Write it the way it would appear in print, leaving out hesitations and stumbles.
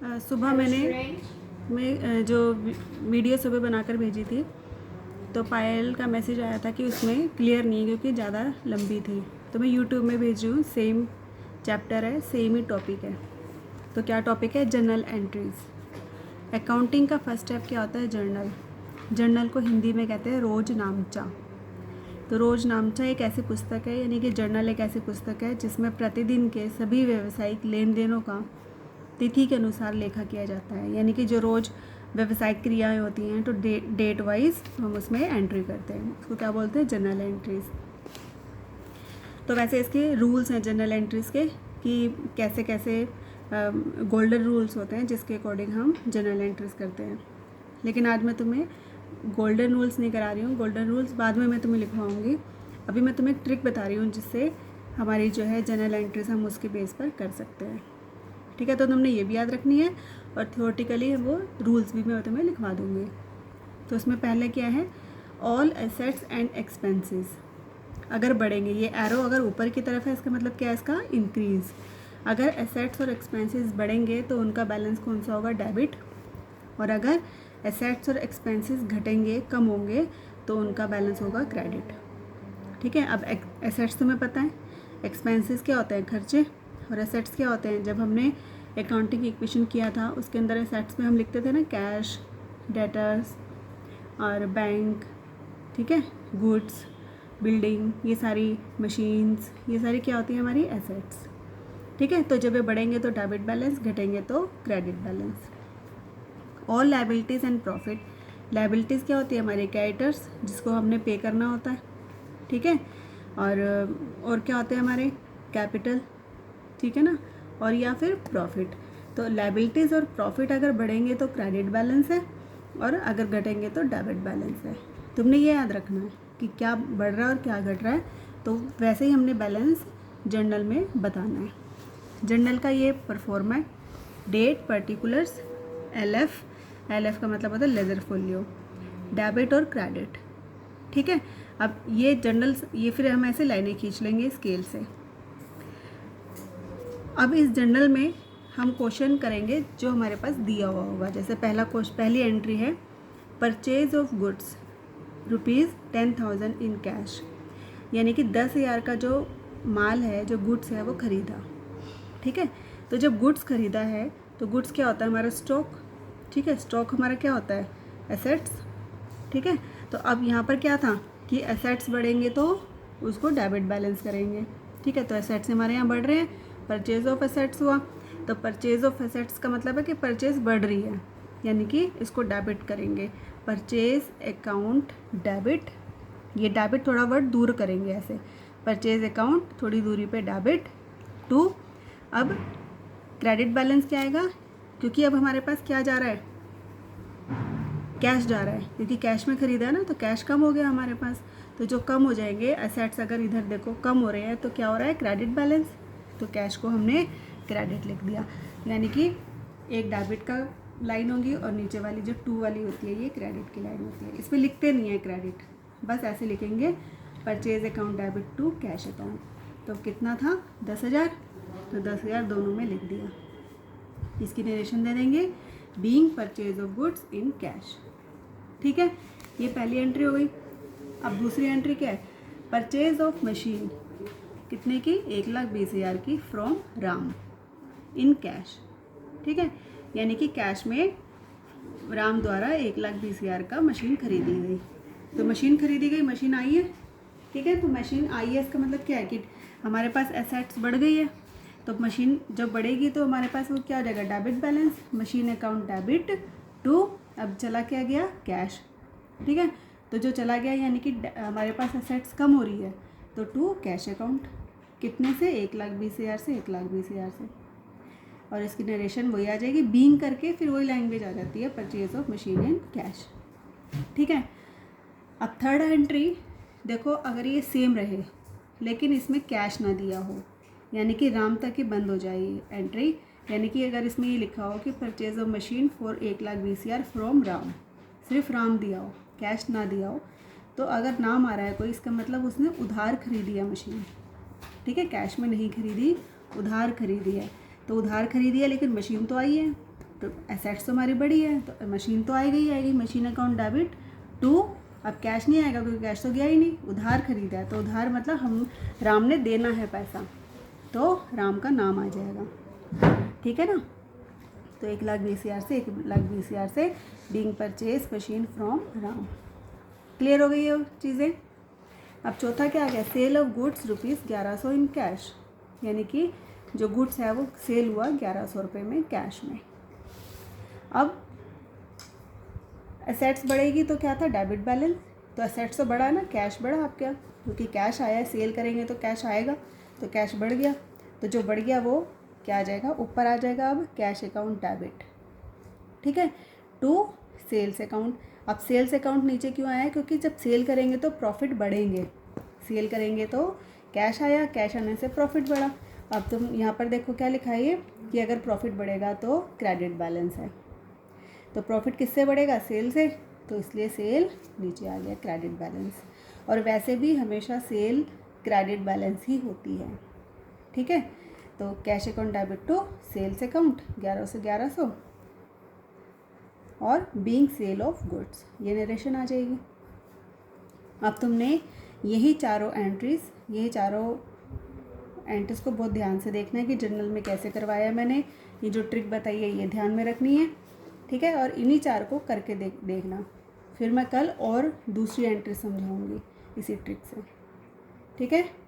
सुबह मैं जो वीडियो सुबह बनाकर भेजी थी तो पायल का मैसेज आया था कि उसमें क्लियर नहीं है क्योंकि ज़्यादा लंबी थी। तो मैं यूट्यूब में भेज रही हूँ, सेम चैप्टर है, सेम ही टॉपिक है। तो क्या टॉपिक है? Journal entries. अकाउंटिंग का फर्स्ट स्टेप क्या होता है? जर्नल। जर्नल को हिंदी में कहते हैं रोजनामचा। तो रोजनामचा एक ऐसी पुस्तक है, यानी कि जर्नल एक ऐसी पुस्तक है जिसमें प्रतिदिन के सभी व्यावसायिक लेन देनों का तिथि के अनुसार लेखा किया जाता है। यानी कि जो रोज़ व्यावसायिक क्रियाएं होती हैं तो डेट वाइज हम उसमें एंट्री करते हैं, उसको क्या बोलते हैं? Journal entries. तो वैसे इसके रूल्स हैं जर्नल एंट्रीज के कि कैसे कैसे गोल्डन रूल्स होते हैं जिसके अकॉर्डिंग हम जर्नल एंट्रीज करते हैं। लेकिन आज मैं तुम्हें गोल्डन रूल्स नहीं करा रही हूँ, गोल्डन रूल्स बाद में मैं तुम्हें लिखवाऊँगी। अभी मैं तुम्हें एक ट्रिक बता रही हूँ जिससे हमारी जो है जर्नल एंट्रीज हम उसके बेस पर कर सकते हैं। ठीक है, तो तुमने ये भी याद रखनी है और थियोरेटिकली वो रूल्स भी मैं तुम्हें लिखवा दूँगी। तो उसमें पहले क्या है? ऑल एसेट्स एंड एक्सपेंसेस अगर बढ़ेंगे, ये एरो अगर ऊपर की तरफ है इसका मतलब क्या है? इसका इंक्रीज़। अगर एसेट्स और एक्सपेंसेस बढ़ेंगे तो उनका बैलेंस कौन सा होगा? डेबिट। और अगर एसेट्स और एक्सपेंसेस घटेंगे, कम होंगे, तो उनका बैलेंस होगा क्रेडिट। ठीक है, अब एसेट्स तुम्हें पता है, एक्सपेंसेस क्या होते हैं? खर्चे। और एसेट्स क्या होते हैं? जब हमने अकाउंटिंग इक्वेशन किया था उसके अंदर एसेट्स में हम लिखते थे ना कैश, डेटर्स और बैंक। ठीक है, गुड्स, बिल्डिंग, ये सारी मशीन्स, ये सारी क्या होती हैं? हमारी एसेट्स। ठीक है, तो जब ये बढ़ेंगे तो डेबिट बैलेंस, घटेंगे तो credit balance. All liabilities and profit. Liabilities क्या होती है? हमारे क्रेडिटर्स जिसको हमने पे करना होता है। ठीक है, और क्या होते हैं? हमारे कैपिटल। ठीक है ना, और या फिर प्रॉफिट। तो लायबिलिटीज़ और प्रॉफिट अगर बढ़ेंगे तो क्रेडिट बैलेंस है और अगर घटेंगे तो डेबिट बैलेंस है। तुमने ये याद रखना है कि क्या बढ़ रहा है और क्या घट रहा है, तो वैसे ही हमने बैलेंस जर्नल में बताना है। जर्नल का ये परफॉर्मा है, डेट, पर्टिकुलर्स, एलएफ। एलएफ का मतलब होता है लेजर फोलियो, डेबिट और क्रेडिट। ठीक है, अब ये जर्नल, ये फिर हम ऐसे लाइनें खींच लेंगे स्केल से। अब इस जर्नल में हम क्वेश्चन करेंगे जो हमारे पास दिया हुआ होगा। जैसे पहली एंट्री है purchase of goods ₹10,000 in cash, यानी कि 10,000 का जो माल है, जो गुड्स है वो ख़रीदा। ठीक है, तो जब गुड्स ख़रीदा है तो गुड्स क्या होता है? हमारा स्टॉक। ठीक है, स्टॉक हमारा क्या होता है? एसेट्स। ठीक है, तो अब यहाँ पर क्या था कि एसेट्स बढ़ेंगे तो उसको डेबिट बैलेंस करेंगे। ठीक है, तो एसेट्स हमारे यहाँ बढ़ रहे हैं, परचेज ऑफ एसेट्स हुआ, तो परचेज ऑफ एसेट्स का मतलब है कि परचेज बढ़ रही है, यानी कि इसको डेबिट करेंगे। परचेज अकाउंट डेबिट, ये डेबिट थोड़ा वर्ड दूर करेंगे ऐसे, परचेज अकाउंट थोड़ी दूरी पे डेबिट टू। अब क्रेडिट बैलेंस क्या आएगा? क्योंकि अब हमारे पास क्या जा रहा है? कैश जा रहा है, क्योंकि कैश में ख़रीदा है ना, तो कैश कम हो गया हमारे पास। तो जो कम हो जाएंगे एसेट्स, अगर इधर देखो कम हो रहे हैं तो क्या हो रहा है? Credit balance. तो कैश को हमने क्रेडिट लिख दिया, यानी कि एक डेबिट का लाइन होगी और नीचे वाली जो 2 वाली होती है ये क्रेडिट की लाइन होती है। इसमें लिखते नहीं है क्रेडिट, बस ऐसे लिखेंगे purchase account debit to cash account. तो कितना था? 10,000, तो 10,000 दोनों में लिख दिया। इसकी नरेशन दे देंगे being purchase of goods in cash. ठीक है, ये पहली एंट्री हो गई। अब दूसरी एंट्री क्या है? परचेज ऑफ मशीन, कितने की? 1,20,000 की, फ्रॉम राम इन कैश। ठीक है, यानी कि कैश में राम द्वारा 1,20,000 का मशीन खरीदी गई। तो मशीन खरीदी गई, मशीन आई है। ठीक है, तो मशीन आई है, इसका मतलब क्या है कि हमारे पास एसेट्स बढ़ गई है। तो मशीन जब बढ़ेगी तो हमारे पास वो क्या हो जाएगा? Debit balance, machine account debit to, अब चला क्या गया? कैश। ठीक है, तो जो चला गया यानी कि हमारे पास एसेट्स कम हो रही है, तो टू कैश अकाउंट। कितने से? 1,20,000 से, 1,20,000 से। और इसकी नरेशन वही आ जाएगी, बीइंग करके फिर वही लैंग्वेज आ जाती है, purchase of machine in cash. ठीक है, अब थर्ड एंट्री देखो, अगर ये सेम रहे लेकिन इसमें कैश ना दिया हो, यानी कि राम तक ही बंद हो जाए एंट्री। यानी कि अगर इसमें ये लिखा हो कि purchase of machine for 1,20,000 from Ram, सिर्फ राम दिया हो, कैश ना दिया हो, तो अगर नाम आ रहा है कोई, इसका मतलब उसने उधार खरीदी है मशीन। ठीक है, कैश में नहीं खरीदी, उधार खरीदी है। तो उधार खरीदी है लेकिन मशीन तो आई है, तो एसेट्स तो हमारी बड़ी है, तो मशीन तो आएगी ही आएगी। मशीन अकाउंट डेबिट टू, अब कैश नहीं आएगा क्योंकि कैश तो गया ही नहीं, उधार खरीदा है, तो उधार मतलब हम राम ने देना है पैसा, तो राम का नाम आ जाएगा, ठीक है ना। तो 1,20,000 से 1,20,000 से being purchase machine from Ram. Clear हो गई ये चीज़ें। अब चौथा क्या आ गया, sale of goods ₹1100 in cash, यानी कि जो गुड्स है वो सेल हुआ 1100 रुपये में कैश में। अब एसेट्स बढ़ेगी तो क्या था, डेबिट बैलेंस, तो एसेट्स तो बढ़ा ना, कैश बढ़ा आप क्या, क्योंकि कैश आया है, सेल करेंगे तो कैश आएगा, तो कैश बढ़ गया, तो जो बढ़ गया वो क्या आ जाएगा, ऊपर आ जाएगा अब कैश अकाउंट डेबिट, ठीक है, टू सेल्स अकाउंट। अब सेल्स अकाउंट नीचे क्यों आया है, क्योंकि जब सेल करेंगे तो प्रॉफिट बढ़ेंगे, सेल करेंगे तो कैश आया, कैश आने से प्रॉफिट बढ़ा। अब तुम यहाँ पर देखो क्या लिखा है ये, कि अगर प्रॉफिट बढ़ेगा तो क्रेडिट बैलेंस है, तो प्रॉफिट किससे बढ़ेगा, सेल से, तो इसलिए सेल नीचे आ गया, क्रेडिट बैलेंस। और वैसे भी हमेशा सेल क्रेडिट बैलेंस ही होती है, ठीक है। तो cash account debit to sales account 1100 से 1100 और बीइंग सेल ऑफ गुड्स, ये नरेशन आ जाएगी। अब तुमने यही चारों एंट्रीज को बहुत ध्यान से देखना है कि जर्नल में कैसे करवाया है मैंने, ये जो ट्रिक बताई है ये ध्यान में रखनी है, ठीक है। और इन्हीं चार को करके देखना, फिर मैं कल और दूसरी एंट्री समझाऊंगी इसी ट्रिक से, ठीक है।